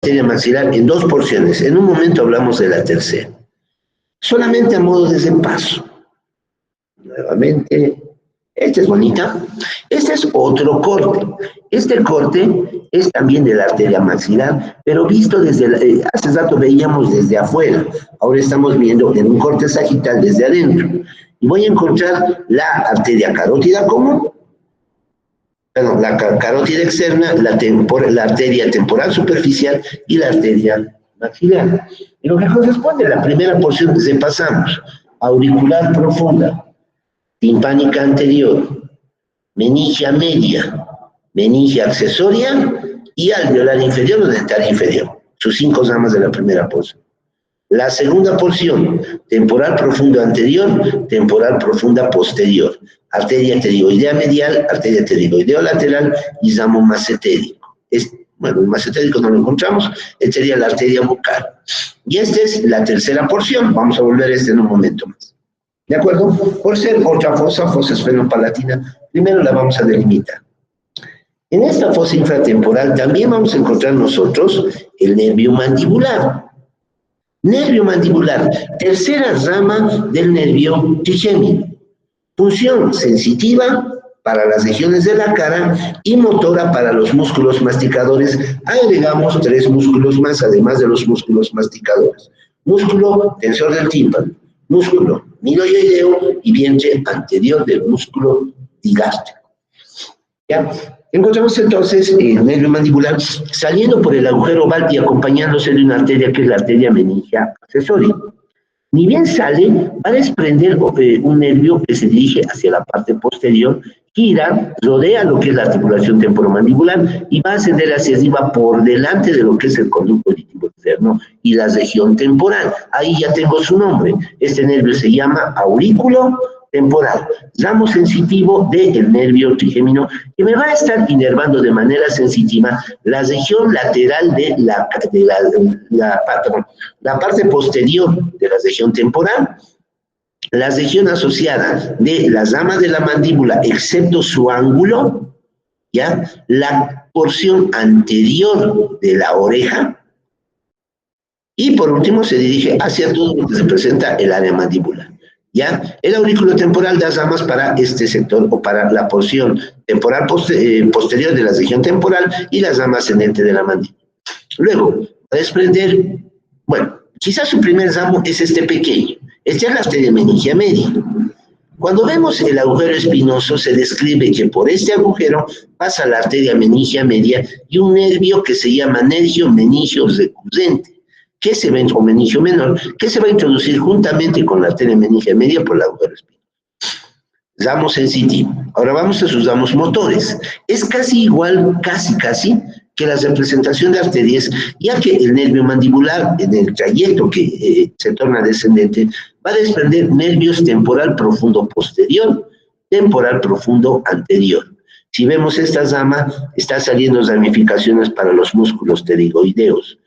arteria maxilar en dos porciones. En un momento hablamos de la tercera. Solamente a modo de repaso. Nuevamente, esta es bonita. Este es otro corte. Este corte es también de la arteria maxilar, pero visto desde, hace rato veíamos desde afuera. Ahora estamos viendo en un corte sagital desde adentro. Y voy a encontrar la arteria carótida común, perdón, la carótida externa, la arteria temporal superficial y la arteria maxilar. Y lo que corresponde a la primera porción que pasamos, auricular profunda, timpánica anterior, meningia media, meningia accesoria y alveolar inferior o dentaria inferior. Sus 5 ramas de la primera porción. La segunda porción, temporal profundo anterior, temporal profunda posterior, arteria pterigoidea medial, arteria pterigoideo lateral y ramo macetérico. Bueno, el macetérico no lo encontramos, esta sería la arteria bucal. Y esta es la tercera porción, vamos a volver a este en un momento más. ¿De acuerdo? Por ser otra fosa esfenopalatina, primero la vamos a delimitar. En esta fosa infratemporal también vamos a encontrar nosotros el nervio mandibular. Nervio mandibular, tercera rama del nervio trigémino. Función sensitiva para las regiones de la cara y motora para los músculos masticadores. Agregamos 3 músculos más, además de los músculos masticadores. Músculo tensor del tímpano, músculo miloioideo y vientre anterior del músculo digástrico. ¿Ya? Encontramos entonces el nervio mandibular saliendo por el agujero oval y acompañándose de una arteria que es la arteria meningia accesoria. Ni bien sale, va a desprender un nervio que se dirige hacia la parte posterior, gira, rodea lo que es la articulación temporomandibular y va a ascender hacia arriba por delante de lo que es el conducto auditivo externo y la región temporal. Ahí ya tengo su nombre. Este nervio se llama aurículo temporal, ramo sensitivo del nervio trigémino, que me va a estar inervando de manera sensitiva la región lateral de la parte posterior de la región temporal, la región asociada de la rama de la mandíbula, excepto su ángulo, ¿ya? La porción anterior de la oreja, y por último se dirige hacia todo lo que representa el área mandibular. ¿Ya? El aurículo temporal da ramas para este sector o para la porción temporal posterior de la región temporal y la rama ascendente de la mandíbula. Luego, a desprender, bueno, quizás su primer ramo es este pequeño. Esta es la arteria meningia media. Cuando vemos el agujero espinoso, se describe que por este agujero pasa la arteria meningia media y un nervio que se llama nervio meningio recurrente, que se va, o meningio menor, que se va a introducir juntamente con la arteria meningia media por el agujero espinoso. Ramo sensitivo. Ahora vamos a sus ramos motores. Es casi igual, casi, que la representación de arterias, ya que el nervio mandibular, en el trayecto que se torna descendente, va a desprender nervios temporal profundo posterior, temporal profundo anterior. Si vemos esta rama, está saliendo ramificaciones para los músculos pterigoideos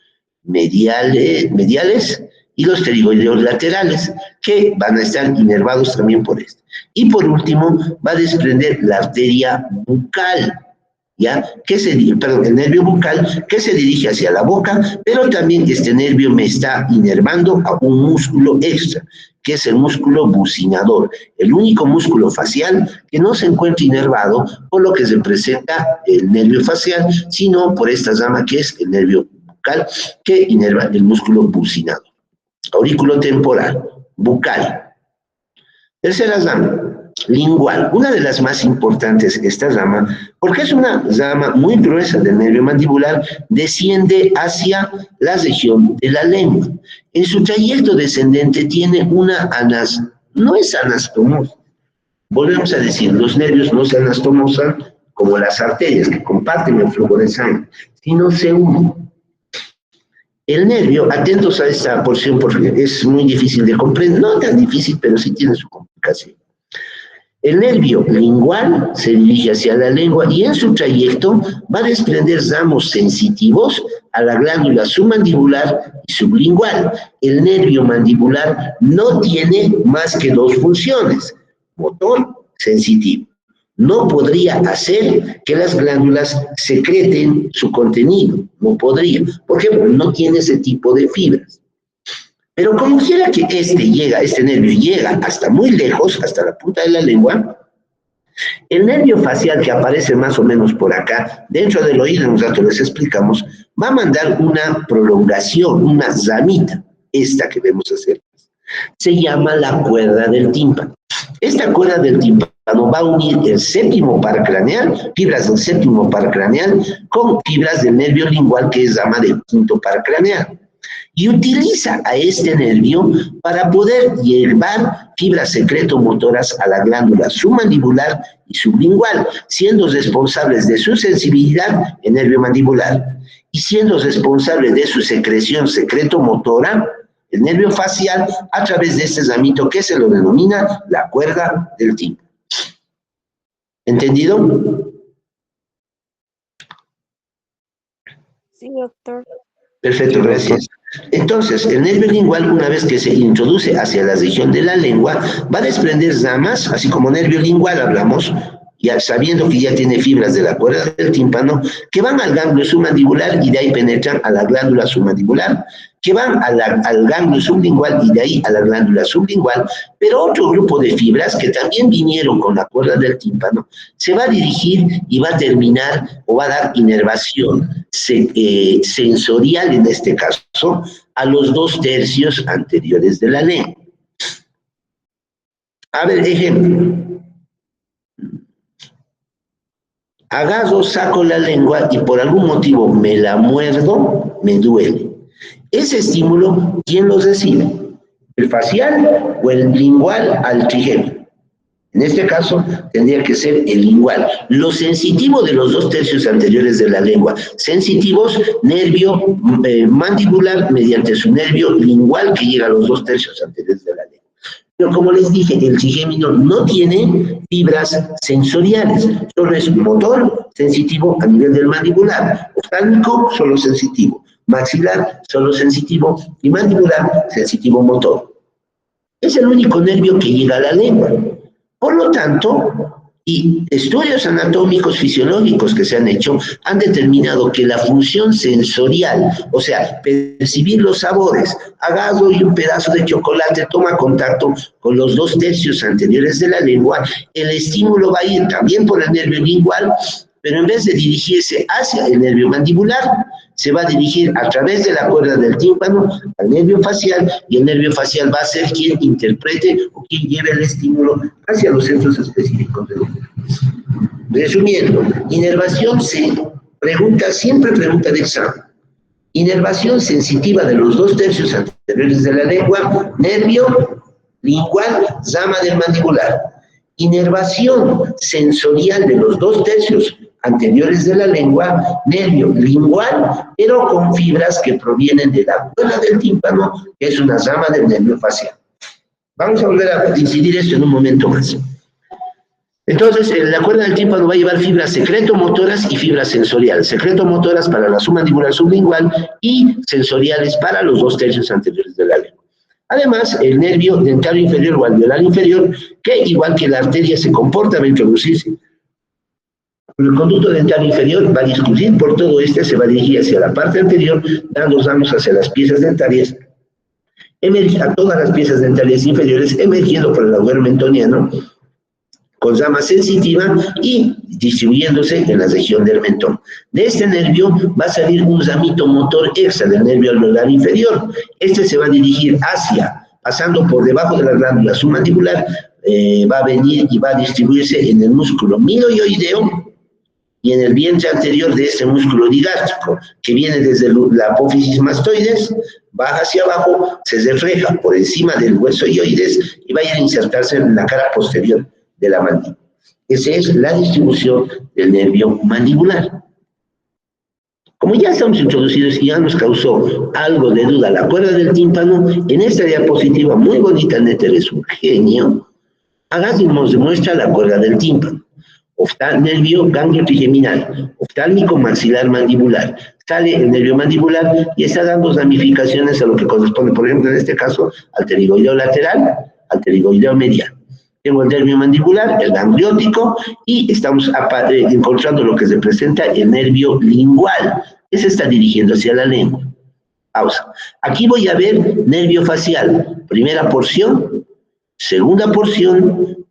mediales y los pterigoideos laterales, que van a estar inervados también por esto. Y por último, va a desprender la arteria bucal, ¿ya? El nervio bucal, que se dirige hacia la boca, pero también este nervio me está inervando a un músculo extra, que es el músculo bucinador, el único músculo facial que no se encuentra inervado por lo que representa el nervio facial, sino por esta rama que es el nervio bucal, que inerva el músculo bucinador. Aurículo temporal, bucal. Tercera rama, lingual. Una de las más importantes, esta rama, porque es una rama muy gruesa del nervio mandibular, desciende hacia la región de la lengua. En su trayecto descendente tiene una no es anastomosa. Volvemos a decir, los nervios no se anastomosan como las arterias que comparten el flujo de sangre, sino se unen. El nervio, atentos a esta porción porque es muy difícil de comprender, no tan difícil, pero sí tiene su complicación. El nervio lingual se dirige hacia la lengua y en su trayecto va a desprender ramos sensitivos a la glándula submandibular y sublingual. El nervio mandibular no tiene más que 2 funciones, motor, sensitivo. no podría hacer que las glándulas secreten su contenido, no podría, porque no tiene ese tipo de fibras. Pero como quiera que este nervio llega hasta muy lejos, hasta la punta de la lengua, el nervio facial que aparece más o menos por acá, dentro del oído, en un rato les explicamos, va a mandar una prolongación, una ramita, esta que vemos hacer. Se llama la cuerda del tímpano. Esta cuerda del tímpano va a unir el séptimo par craneal, fibras del séptimo par craneal, con fibras del nervio lingual, que es rama del quinto par craneal. Y utiliza a este nervio para poder llevar fibras secretomotoras a la glándula submandibular y sublingual, siendo responsables de su sensibilidad el nervio mandibular y siendo responsable de su secreción secretomotora el nervio facial a través de este ramito que se lo denomina la cuerda del tímpano. ¿Entendido? Sí, doctor. Perfecto, gracias. Entonces, el nervio lingual, una vez que se introduce hacia la región de la lengua, va a desprender ramas, así como nervio lingual hablamos, ya sabiendo que ya tiene fibras de la cuerda del tímpano, que van al ganglio submandibular y de ahí penetran a la glándula submandibular, que van al ganglio sublingual y de ahí a la glándula sublingual, pero otro grupo de fibras que también vinieron con la cuerda del tímpano, se va a dirigir y va a terminar o va a dar inervación sensorial, en este caso, a los 2/3 anteriores de la lengua. A ver, ejemplo. Agarro, saco la lengua y por algún motivo me la muerdo, me duele. Ese estímulo, ¿quién lo recibe? ¿El facial o el lingual al trigémino? En este caso, tendría que ser el lingual. Lo sensitivo de los 2/3 anteriores de la lengua. Sensitivos, nervio mandibular mediante su nervio lingual que llega a los 2/3 anteriores de la lengua. Pero como les dije, el trigémino no tiene fibras sensoriales, solo es motor sensitivo a nivel del mandibular, oftálmico solo sensitivo, maxilar solo sensitivo y mandibular sensitivo motor. Es el único nervio que llega a la lengua. Por lo tanto, y estudios anatómicos fisiológicos que se han hecho han determinado que la función sensorial, o sea, percibir los sabores, agarro y un pedazo de chocolate toma contacto con los 2/3 anteriores de la lengua, el estímulo va a ir también por el nervio lingual, pero en vez de dirigirse hacia el nervio mandibular, se va a dirigir a través de la cuerda del tímpano al nervio facial, y el nervio facial va a ser quien interprete o quien lleve el estímulo hacia los centros específicos del nervio. Resumiendo, inervación siempre pregunta de examen. Inervación sensitiva de los 2/3 anteriores de la lengua, nervio lingual, rama del mandibular. Inervación sensorial de los 2/3 anteriores de la lengua, nervio lingual, pero con fibras que provienen de la cuerda del tímpano, que es una rama del nervio facial. Vamos a volver a incidir esto en un momento más. Entonces, la cuerda del tímpano va a llevar fibras secretomotoras y fibras sensoriales. Secretomotoras para la submandibular sublingual y sensoriales para los 2/3 anteriores de la lengua. Además, el nervio dentario inferior o alveolar inferior, que igual que la arteria se comporta, va a introducirse. El conducto dentario inferior va a discurrir por todo se va a dirigir hacia la parte anterior, dando ramos hacia las piezas dentarias, a todas las piezas dentarias inferiores, emergiendo por el agujero mentoniano, con rama sensitiva y distribuyéndose en la región del mentón. De este nervio va a salir un ramito motor extra del nervio alveolar inferior. Este se va a dirigir pasando por debajo de la glándula submandibular, va a venir y va a distribuirse en el músculo miloioideo y en el vientre anterior de este músculo digástrico, que viene desde la apófisis mastoides, baja hacia abajo, se refleja por encima del hueso ioides y va a ir a insertarse en la cara posterior de la mandíbula. Esa es la distribución del nervio mandibular. Como ya estamos introducidos y ya nos causó algo de duda la cuerda del tímpano, en esta diapositiva muy bonita, Néter es un genio, nos demuestra la cuerda del tímpano. Nervio ganglio trigeminal, oftálmico maxilar mandibular. Sale el nervio mandibular y está dando ramificaciones a lo que corresponde, por ejemplo, en este caso, al pterigoideo lateral, al pterigoideo medial. Tengo el nervio mandibular, el gangliótico, y estamos encontrando lo que representa el nervio lingual. Ese está dirigiendo hacia la lengua. Pausa. Aquí voy a ver nervio facial. Primera porción, segunda porción,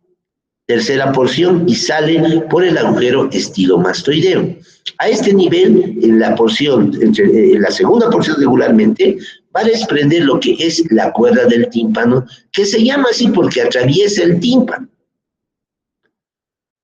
tercera porción y sale por el agujero estilomastoideo. A este nivel, en la porción, en la segunda porción regularmente, va a desprender lo que es la cuerda del tímpano, que se llama así porque atraviesa el tímpano.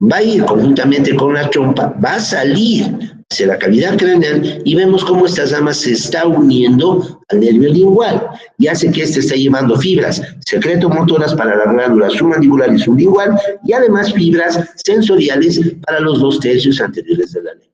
Va a ir conjuntamente con la trompa, va a salir hacia la cavidad craneal y vemos cómo esta rama se está uniendo al nervio lingual y hace que este esté llevando fibras secretomotoras para la glándula submandibular y sublingual y además fibras sensoriales para los 2/3 anteriores de la lengua.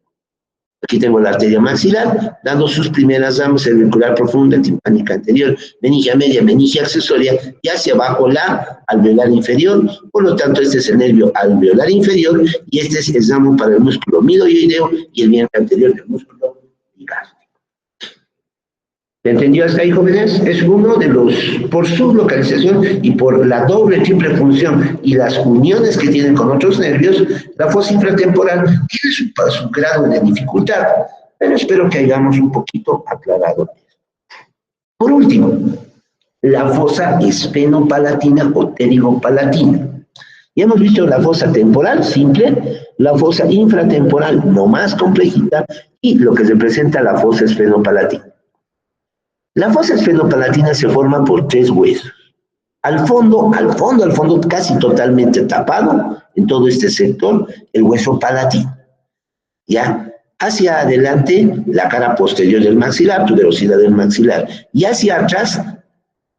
Aquí tengo la arteria maxilar, dando sus primeras ramas cervicular profunda, timpánica anterior, meningia media, meningia accesoria, y hacia abajo la alveolar inferior. Por lo tanto, este es el nervio alveolar inferior, y este es el ramo para el músculo midoioideo y el miembro anterior del músculo gástrico. ¿Se entendió hasta ahí, jóvenes? Es uno de los, por su localización y por la doble, triple función y las uniones que tienen con otros nervios, la fosa infratemporal tiene su grado de dificultad, pero espero que hayamos un poquito aclarado esto. Por último, la fosa esfenopalatina o pterigopalatina. Ya hemos visto la fosa temporal simple, la fosa infratemporal no más complejita y lo que representa la fosa esfenopalatina. La fosa esfenopalatina se forma por 3 huesos. Al fondo, casi totalmente tapado en todo este sector, el hueso palatino. ¿Ya? Hacia adelante, la cara posterior del maxilar, tuberosidad del maxilar. Y hacia atrás,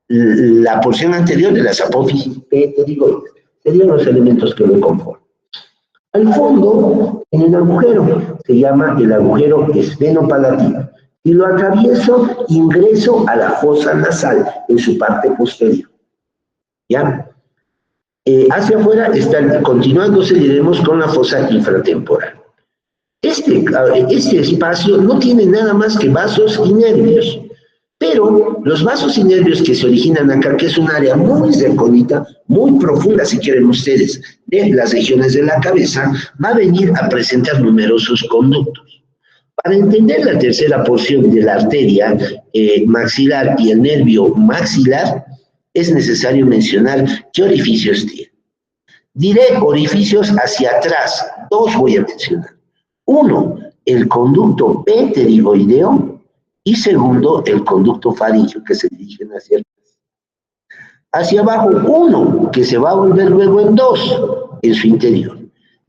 la porción anterior de las apófisis pterigoides. Serían los elementos que lo conforman. Al fondo, en el agujero, se llama el agujero esfenopalatino. Y lo atravieso, ingreso a la fosa nasal en su parte posterior. ¿Ya? Hacia afuera está, continuando, seguiremos con la fosa infratemporal. Este espacio no tiene nada más que vasos y nervios, pero los vasos y nervios que se originan acá, que es un área muy recóndita, muy profunda, si quieren ustedes, de las regiones de la cabeza, va a venir a presentar numerosos conductos. Para entender la tercera porción de la arteria maxilar y el nervio maxilar, es necesario mencionar qué orificios tiene. Diré orificios hacia atrás, 2 voy a mencionar. Uno, el conducto pterigoideo y segundo, el conducto faríngeo, que se dirigen hacia atrás. Hacia abajo, uno, que se va a volver luego en 2 en su interior.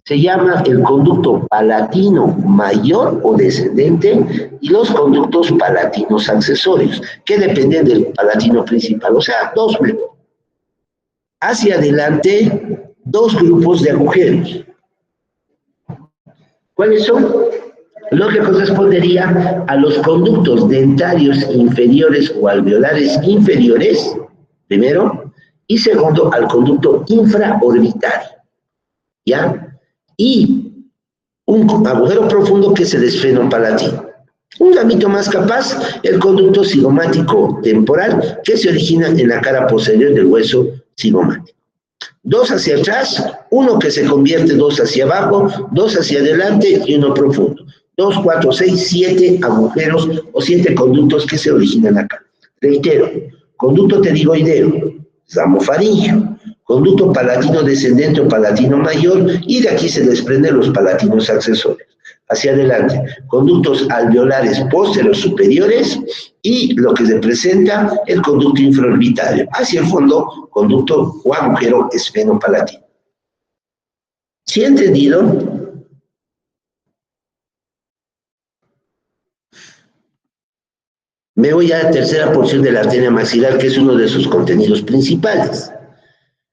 Se llama el conducto palatino mayor o descendente y los conductos palatinos accesorios, que dependen del palatino principal, o sea, 2 grupos. Hacia adelante, 2 grupos de agujeros. ¿Cuáles son? Lo que correspondería a los conductos dentarios inferiores o alveolares inferiores, primero, y segundo, al conducto infraorbitario, ¿ya? Y un agujero profundo que es el esfenopalatino. Un gamito más capaz, el conducto cigomático temporal, que se origina en la cara posterior del hueso cigomático. 2 hacia atrás, uno que se convierte 2 hacia abajo, 2 hacia adelante y uno profundo. 2, 4, 6, 7 agujeros o 7 conductos que se originan acá. Reitero, conducto pterigoideo, ramo faríngeo, conducto palatino descendente o palatino mayor, y de aquí se desprenden los palatinos accesorios. Hacia adelante, conductos alveolares pósteros superiores y lo que representa el conducto infraorbitario. Hacia el fondo, conducto o agujero esfenopalatino. ¿Sí he entendido? Me voy a la tercera porción de la arteria maxilar, que es uno de sus contenidos principales.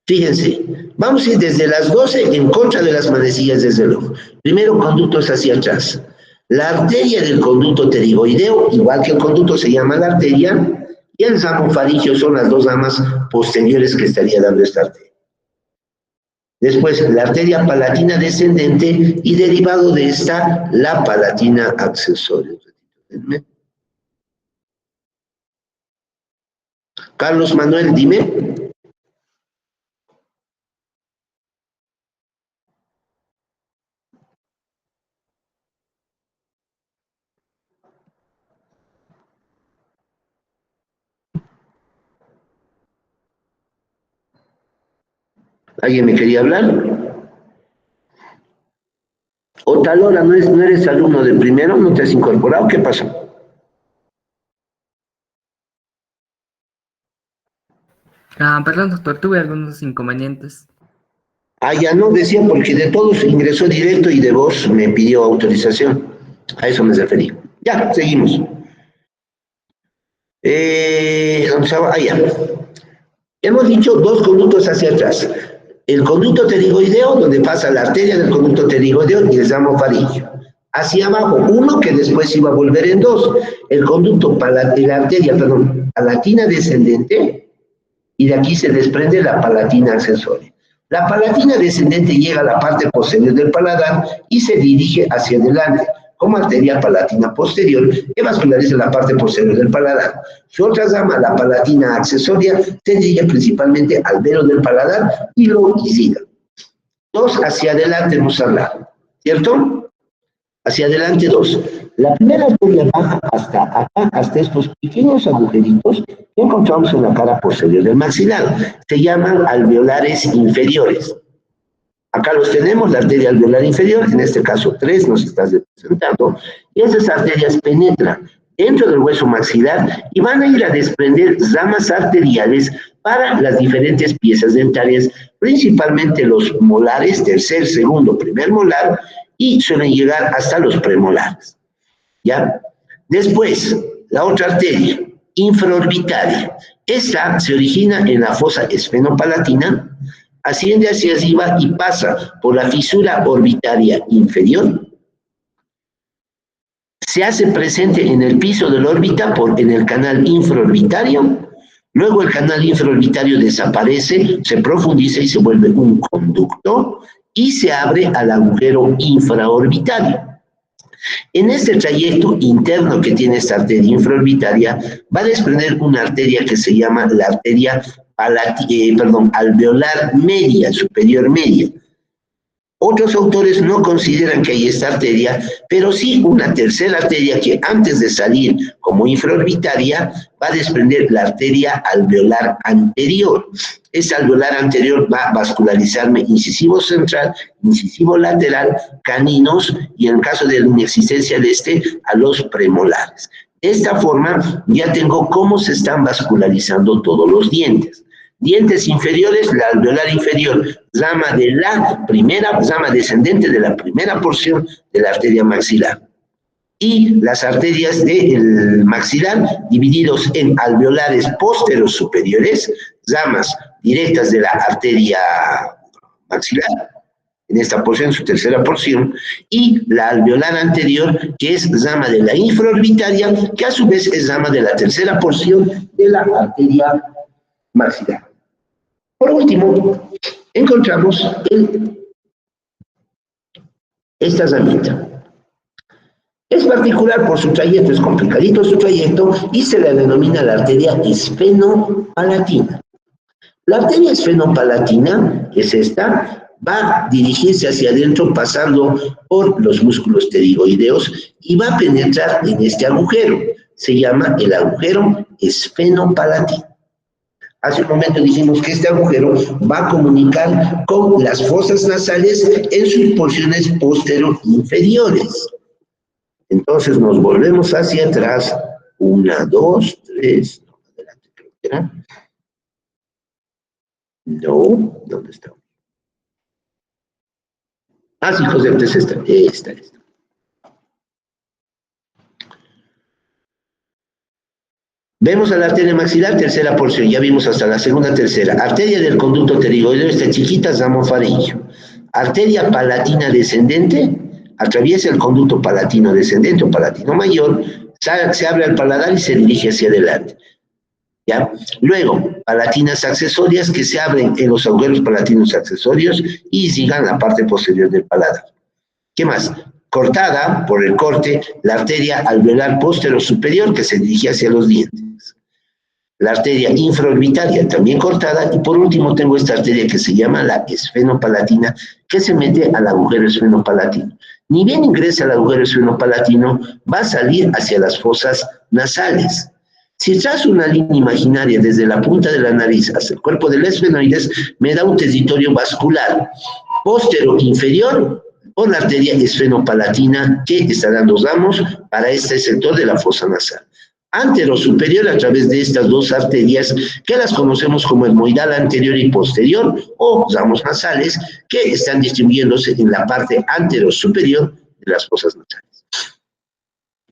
Fíjense, vamos a ir desde las 12 en contra de las manecillas del reloj. Primero, conductos hacia atrás. La arteria del conducto pterigoideo, igual que el conducto, se llama la arteria, y el ramo faríngeo son las 2 ramas posteriores que estaría dando esta arteria. Después, la arteria palatina descendente y derivado de esta, la palatina accesoria. Carlos Manuel, dime. ¿Alguien me quería hablar? O tal hora, ¿no eres alumno de primero? ¿No te has incorporado? ¿Qué pasó? Perdón, doctor, tuve algunos inconvenientes. Ah, ya no decía porque de todos ingresó directo y de voz me pidió autorización. A eso me refería. Ya, seguimos. ¿Dónde estaba? Ah, ya. Hemos dicho dos conductos hacia atrás. El conducto pterigoideo, donde pasa la arteria del conducto pterigoideo y el ramo faríngeo. Hacia abajo, uno que después iba a volver en dos. El conducto, la arteria, perdón, palatina descendente, y de aquí se desprende la palatina accesoria. La palatina descendente llega a la parte posterior del paladar y se dirige hacia adelante, como arteria palatina posterior, que vasculariza la parte posterior del paladar. Su otra rama, la palatina accesoria, se dirige principalmente al velo del paladar y lo irriga. Dos hacia adelante hemos hablado, ¿cierto? Hacia adelante dos. La primera arteria baja hasta acá, hasta estos pequeños agujeritos que encontramos en la cara posterior del maxilar. Se llaman alveolares inferiores. Acá los tenemos, la arteria alveolar inferior, en este caso 3 nos está representando, y esas arterias penetran dentro del hueso maxilar y van a ir a desprender ramas arteriales para las diferentes piezas dentarias, principalmente los molares, tercer, segundo, primer molar, y suelen llegar hasta los premolares. ¿Ya? Después, la otra arteria, infraorbitaria. Esta se origina en la fosa esfenopalatina, asciende hacia arriba y pasa por la fisura orbitaria inferior. Se hace presente en el piso de la órbita en el canal infraorbitario. Luego el canal infraorbitario desaparece, se profundiza y se vuelve un conducto y se abre al agujero infraorbitario. En este trayecto interno que tiene esta arteria infraorbitaria, va a desprender una arteria que se llama la arteria alveolar media, superior media. Otros autores no consideran que hay esta arteria, pero sí una tercera arteria que antes de salir como infraorbitaria va a desprender la arteria alveolar anterior. Esa alveolar anterior va a vascularizarme incisivo central, incisivo lateral, caninos y en caso de la inexistencia de este, a los premolares. De esta forma ya tengo cómo se están vascularizando todos los dientes. Dientes inferiores, la alveolar inferior, rama de la primera, rama descendente de la primera porción de la arteria maxilar. Y las arterias del maxilar divididos en alveolares pósteros superiores, ramas directas de la arteria maxilar, en esta porción, su tercera porción, y la alveolar anterior, que es rama de la infraorbitaria, que a su vez es rama de la tercera porción de la arteria maxilar. Por último, encontramos esta ramita. Es particular por su trayecto, es complicadito su trayecto y se le denomina la arteria esfenopalatina. La arteria esfenopalatina, que es esta, va a dirigirse hacia adentro pasando por los músculos pterigoideos y va a penetrar en este agujero. Se llama el agujero esfenopalatino. Hace un momento dijimos que este agujero va a comunicar con las fosas nasales en sus porciones postero-inferiores. Entonces nos volvemos hacia atrás. 1, 2, 3. Adelante, creo que era. No, ¿dónde está? Ah, sí, José, es esta. Vemos a la arteria maxilar, tercera porción, ya vimos hasta la segunda, tercera. Arteria del conducto pterigoideo, esta chiquita, ramo faríngeo. Arteria palatina descendente, atraviesa el conducto palatino descendente o palatino mayor, se abre al paladar y se dirige hacia adelante. ¿Ya? Luego, palatinas accesorias que se abren en los agujeros palatinos accesorios y llegan a la parte posterior del paladar. ¿Qué más? Cortada por el corte la arteria alveolar póstero superior que se dirige hacia los dientes. La arteria infraorbitaria también cortada y por último tengo esta arteria que se llama la esfenopalatina que se mete al agujero esfenopalatino. Ni bien ingresa al agujero esfenopalatino, va a salir hacia las fosas nasales. Si trazo una línea imaginaria desde la punta de la nariz hasta el cuerpo del esfenoides, me da un territorio vascular póstero inferior por la arteria esfenopalatina que está dando ramos para este sector de la fosa nasal. Antero superior a través de estas dos arterias que las conocemos como etmoidal anterior y posterior o ramos nasales que están distribuyéndose en la parte antero superior de las fosas nasales.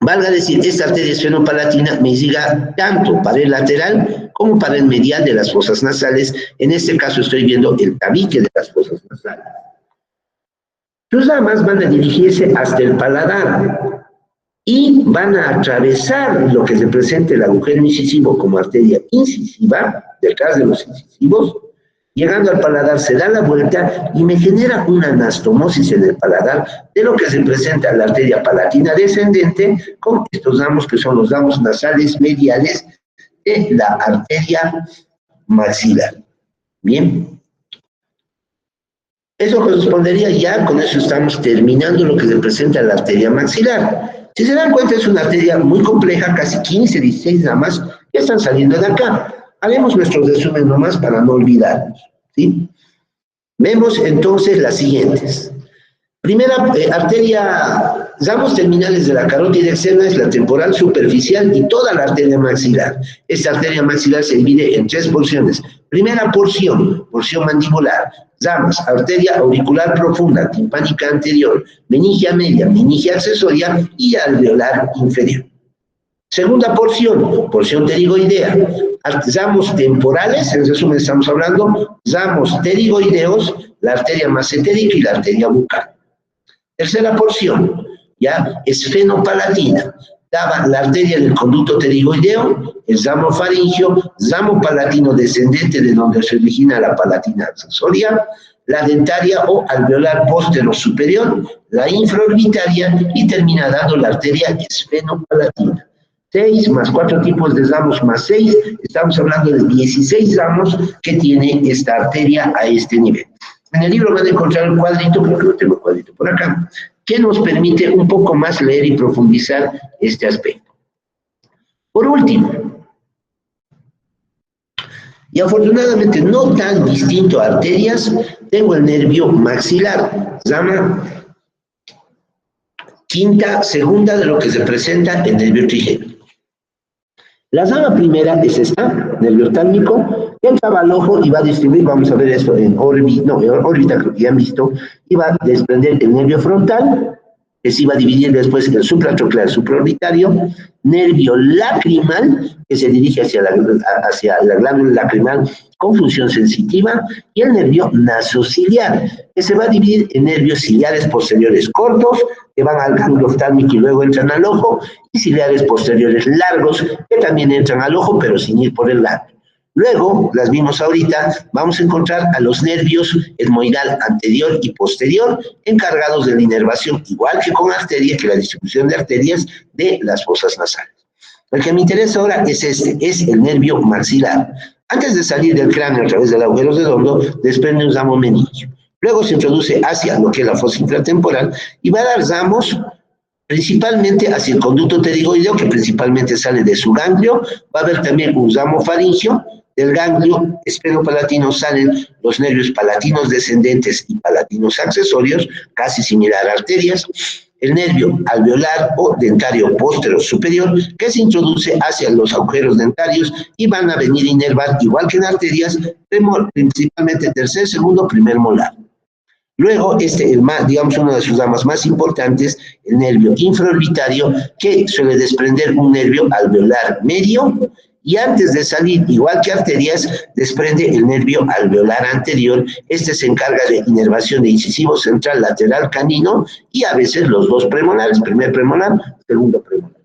Valga decir, esta arteria esfenopalatina me irriga tanto para el lateral como para el medial de las fosas nasales. En este caso estoy viendo el tabique de las fosas nasales. Sus ramas van a dirigirse hasta el paladar y van a atravesar lo que representa el agujero incisivo como arteria incisiva, detrás de los incisivos. Llegando al paladar se da la vuelta y me genera una anastomosis en el paladar de lo que representa la arteria palatina descendente con estos ramos que son los ramos nasales mediales de la arteria maxilar. Bien. Eso correspondería ya, con eso estamos terminando lo que representa la arteria maxilar. Si se dan cuenta es una arteria muy compleja, casi 15, 16 ramas que están saliendo de acá. Haremos nuestro resumen nomás para no olvidarnos, ¿sí? Vemos entonces las siguientes. Primera arteria, ramos terminales de la carótida externa es la temporal superficial y toda la arteria maxilar. Esta arteria maxilar se divide en tres porciones. Primera porción mandibular, ramas, arteria auricular profunda, timpánica anterior, meningia media, meningia accesoria y alveolar inferior. Segunda porción pterigoidea, ramos temporales, en resumen estamos hablando, ramos pterigoideos, la arteria masentérica y la arteria bucal. Tercera porción, ya, esfenopalatina, daba la arteria del conducto pterigoideo, el ramo faringio, ramo palatino descendente de donde se origina la palatina accesoria, la dentaria o alveolar póstero superior, la infraorbitaria y termina dando la arteria esfenopalatina. 6 más 4 tipos de ramos más 6, estamos hablando de 16 ramos que tiene esta arteria a este nivel. En el libro van a encontrar un cuadrito, creo que no tengo cuadrito por acá, que nos permite un poco más leer y profundizar este aspecto. Por último, y afortunadamente no tan distinto a arterias, tengo el nervio maxilar, rama segunda de lo que se presenta el nervio trigémino. La rama primera es esta, nervio tálmico, que entraba al ojo y va a distribuir, vamos a ver esto en órbita, creo que ya han visto, y va a desprender el nervio frontal, que se iba a dividir después en el supratronclear supraorbitario, nervio lacrimal, que se dirige hacia la glándula lacrimal con función sensitiva, y el nervio nasociliar, que se va a dividir en nervios ciliares posteriores cortos, que van al ganglio oftálmico y luego entran al ojo, y ciliares posteriores largos, que también entran al ojo, pero sin ir por el ganglio. Luego, las vimos ahorita, vamos a encontrar a los nervios etmoidal anterior y posterior encargados de la inervación, igual que con arteria, que la distribución de arterias de las fosas nasales. El que me interesa ahora es es el nervio maxilar. Antes de salir del cráneo a través del agujero redondo, desprende un ramo meningio. Luego se introduce hacia lo que es la fosa infratemporal y va a dar ramos principalmente hacia el conducto pterigoideo, que principalmente sale de su ganglio. Va a haber también un ramo faringio. Del ganglio esfenopalatino salen los nervios palatinos descendentes y palatinos accesorios, casi similar a arterias. El nervio alveolar o dentario póstero superior, que se introduce hacia los agujeros dentarios y van a venir a inervar, igual que en arterias, principalmente tercer, segundo, primer molar. Luego, digamos, una de sus ramas más importantes, el nervio infraorbitario, que suele desprender un nervio alveolar medio, y antes de salir, igual que arterias, desprende el nervio alveolar anterior. Este se encarga de inervación de incisivo central, lateral, canino, y a veces los dos premolares, primer premolar, segundo premolar.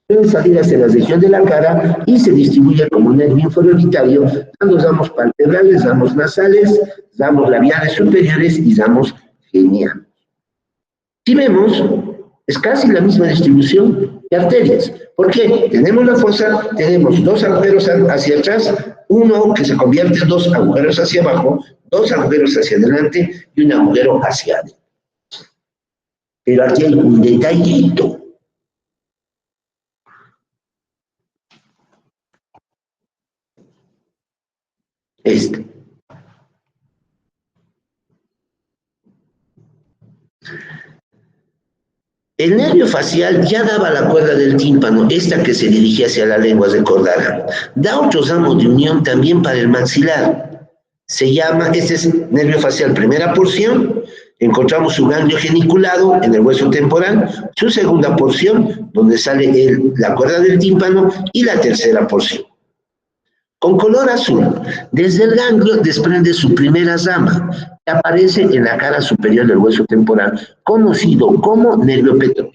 Puede salir hacia la región de la cara y se distribuye como nervio infraorbitario, dando ramos palpebrales, ramos nasales, ramos labiales superiores y ramos genianos. Si vemos, es casi la misma distribución de arterias. ¿Por qué? Tenemos la fosa, tenemos dos agujeros hacia atrás, uno que se convierte en dos agujeros hacia abajo, dos agujeros hacia adelante y un agujero hacia adentro. Pero aquí hay un detallito. Este. El nervio facial ya daba la cuerda del tímpano, esta que se dirigía hacia la lengua, recordarán. Da otros ramos de unión también para el maxilar. Se llama, este es nervio facial, primera porción, encontramos su ganglio geniculado en el hueso temporal, su segunda porción, donde sale la cuerda del tímpano, y la tercera porción. Con color azul, desde el ganglio desprende su primera rama, que aparece en la cara superior del hueso temporal, conocido como nervio petroso.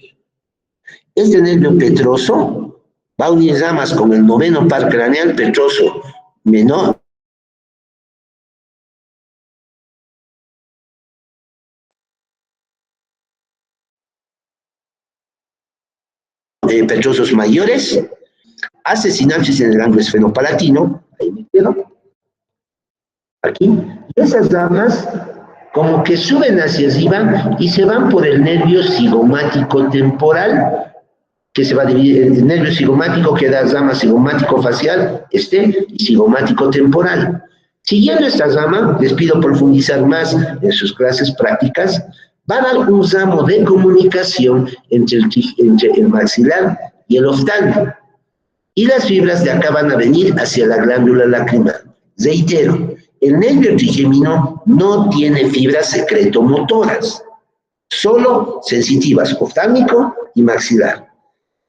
Este nervio petroso va a unir ramas con el noveno par craneal petroso menor, petrosos mayores, hace sinapsis en el ganglio esfenopalatino, ahí me quedo, aquí, y esas ramas como que suben hacia arriba y se van por el nervio cigomático temporal, que se va a dividir, el nervio cigomático que da rama cigomático facial, y cigomático temporal. Siguiendo esta rama, les pido profundizar más en sus clases prácticas, va a dar un ramo de comunicación entre el maxilar y el oftálmico. Y las fibras de acá van a venir hacia la glándula lacrimal. Reitero, el nervio trigémino no tiene fibras secretomotoras, solo sensitivas, oftálmico y maxilar.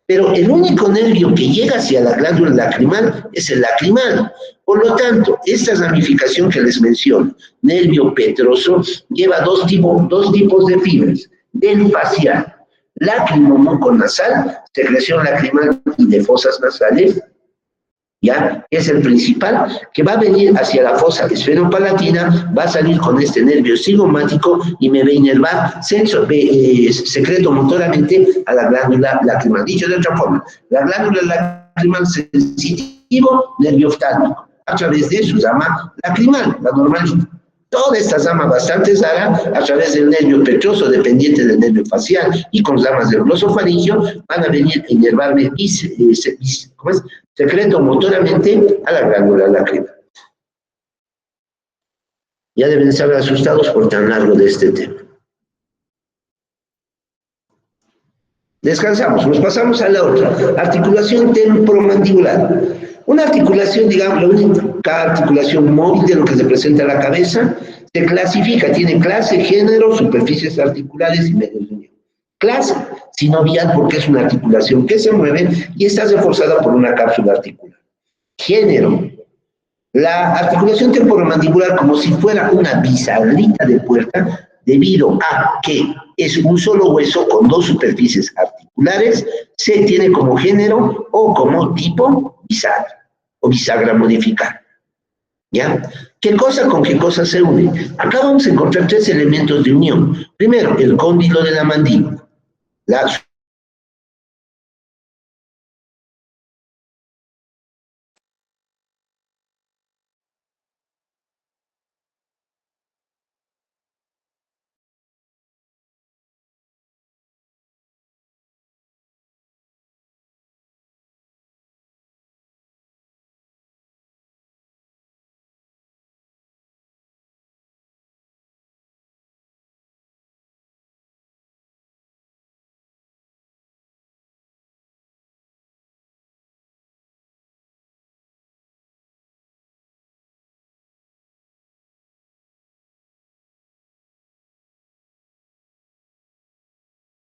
Pero el único nervio que llega hacia la glándula lacrimal es el lacrimal. Por lo tanto, esta ramificación que les menciono, nervio petroso, lleva dos tipos de fibras, del facial, lacrimomuconasal, secreción lacrimal y de fosas nasales, ¿ya? Es el principal, que va a venir hacia la fosa esfenopalatina, va a salir con este nervio cigomático y me va a inervar secretomotoramente a la glándula lacrimal. Dicho de otra forma, la glándula lacrimal sensitivo, nervio oftálmico, a través de su rama lacrimal, la normalita. Toda esta rama bastante rara, a través del nervio petroso, dependiente del nervio facial, y con ramas del glosofaringio, van a venir a inervarme secretomotoramente a la glándula lacrimal. Ya deben estar asustados por tan largo de este tema. Descansamos, nos pasamos a la otra. Articulación temporomandibular. Una articulación, digamos, la única articulación móvil de lo que se presenta a la cabeza, se clasifica, tiene clase, género, superficies articulares y medios de unión. Clase sinovial porque es una articulación que se mueve y está reforzada por una cápsula articular. Género. La articulación temporomandibular como si fuera una bisagradita de puerta, debido a que es un solo hueso con dos superficies articulares, se tiene como género o como tipo bisagra o bisagra modificada. ¿Ya? ¿Qué cosa con qué cosa se une? Acá vamos a encontrar tres elementos de unión. Primero, el cóndilo de la mandíbula,